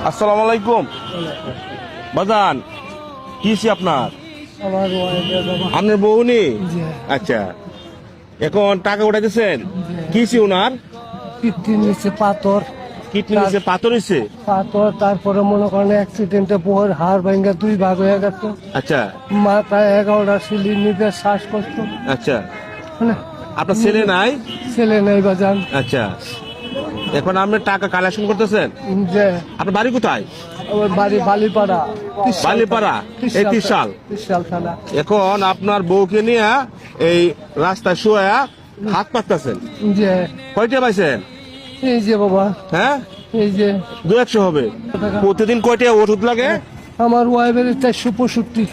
আসসালামু আলাইকুম বাজান, কি আপনার আপনার বউ নেই? আচ্ছা, এখন টাকা উঠাইতেছেন কি ওনার? কিডনি নিচে পাথর, কিডনি নিচে পাথর হয়েছে। পাথর তারপরে মনে করেন অ্যাক্সিডেন্টে বউয়ের হাড় ভেঙে দুই ভাগ হয়ে গেছে। আচ্ছা মাথায় 11টা সিলি, নিজের শ্বাসকষ্ট। আচ্ছা, মানে আপনার ছেলে নাই? ছেলে নেই বাজান। আচ্ছা, এখন আপনি টাকা কালেকশন করতেছেন। যে আপনার বাড়ি কোথায়? আমার বাড়ি বালিপাড়া। বালিপাড়া, এই 30 সাল থানা। এখন আপনার বউকে নিয়ে এই রাস্তায় শুয়ে হাত পাততেছেন। যে কয়টা পাইছেন? এই যে বাবা, হ্যাঁ, এই যে 200 হবে। প্রতিদিন কয়টা ওষুধ লাগে? আমার ওয়াইফের 465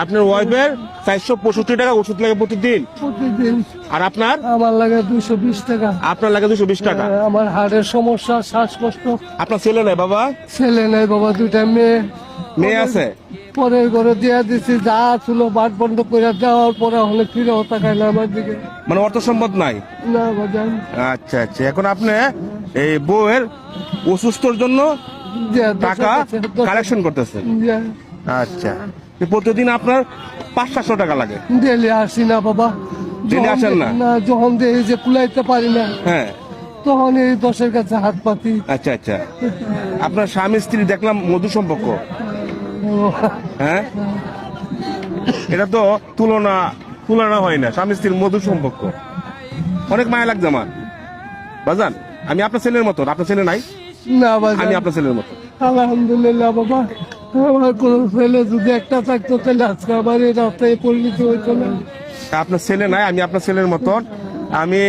আপনার ওয়াইফের 465 টাকা ওষুধ লাগে প্রতিদিন। প্রতিদিন। আর আপনার? আমার লাগে 220 টাকা। আপনার লাগে 220 টাকা। আমার হাড়ের সমস্যা, শ্বাসকষ্ট। আপনার ছেলে নাই বাবা? ছেলে নাই বাবা, দুইটা মেয়ে। মেয়ে আছে? পরের ঘরে দিয়া দিছি, যা ছিল বাট বন্ধ করে দেওয়ার পরে হলে ফিরেও তাকায় না আমার দিকে। মানে অর্থ সম্পদ নাই? না বাজান। আচ্ছা আচ্ছা, এখন আপনি এই বউয়ের অসুস্থর জন্য টাকা কালেকশন করতেছেন। আচ্ছা, প্রতিদিন আপনার 500-700 টাকা লাগে? ডেলি আসি না বাবা। ডেলি আসেন না? না, যখন দেখি যে কুলাইতে পারি না, হ্যাঁ, তখন এই 10-এর কাছে হাত পাতি। আচ্ছা আচ্ছা, আপনার স্বামী স্ত্রী দেখলাম মধুর সম্পর্ক। হ্যাঁ, এটা তো তুলনা হয় না। স্বামী স্ত্রীর মধুর সম্পর্ক, অনেক মায়া লাগছে আমার বাজান। আমি আপনার ছেলের মতো। আপনার ছেলে নাই? না বাজান, আমি আপনার ছেলের মতো। আলহামদুলিল্লাহ বাবা। আমার কোন ছেলে যদি একটা থাকতো তাহলে আজকে আমার এই রাস্তায় পরিণত হইতো না। আপনার ছেলে নাই, আমি আপনার ছেলের মতন। আমি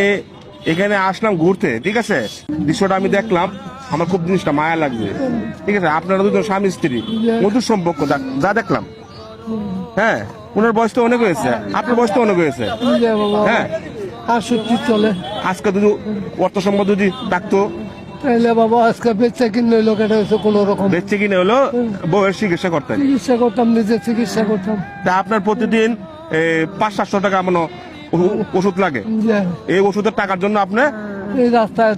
এখানে আসলাম ঘুরতে, ঠিক আছে? দৃশ্যটা আমি দেখলাম, আমার খুব জিনিসটা মায়া লাগবে, ঠিক আছে? আপনারা দুজন স্বামী স্ত্রী, মধুর সম্পর্ক যা দেখলাম। হ্যাঁ, ওনার বয়স তো অনেক হয়েছে, আপনার বয়স তো অনেক হয়েছে। হ্যাঁ, 68 চলে। আজকে যদি অর্থ সম্পদ যদি থাকতো তাইলে বাবা আজকে বেচা কিনে লোকেরা হয়েছে কোন রকম। বেঁচে কিনে হলো বউয়ের চিকিৎসা করতেন। চিকিৎসা করতাম, নিজে চিকিৎসা করতাম। তা আপনার প্রতিদিন 500-700 টাকা মনে ওষুধ লাগে। এই ওষুধের টাকার জন্য আপনি এই রাস্তায়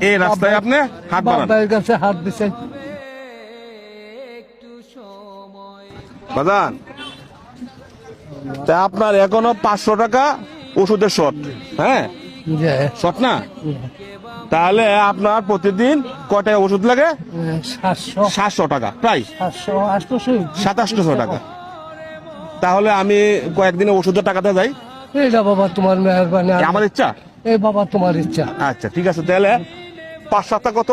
এই রাস্তায় আপনি হাত বাড়ান। বাবার কাছে হাত দিছে। বাজান, তা আপনার এখনো 500 টাকা ওষুধের শর্ট। হ্যাঁ, শর্ট না? তাহলে আপনার প্রতিদিন কয় টাকা ওষুধ লাগে? 700 টাকা, প্রায় 2700 টাকা। তাহলে আমি কয়েকদিনে ওষুধের টাকাতে যাই। এইটা বাবা তোমার মেহরবানি, আমার ইচ্ছা। এই বাবা তোমার ইচ্ছা। আচ্ছা ঠিক আছে, তাহলে 5-7 কত?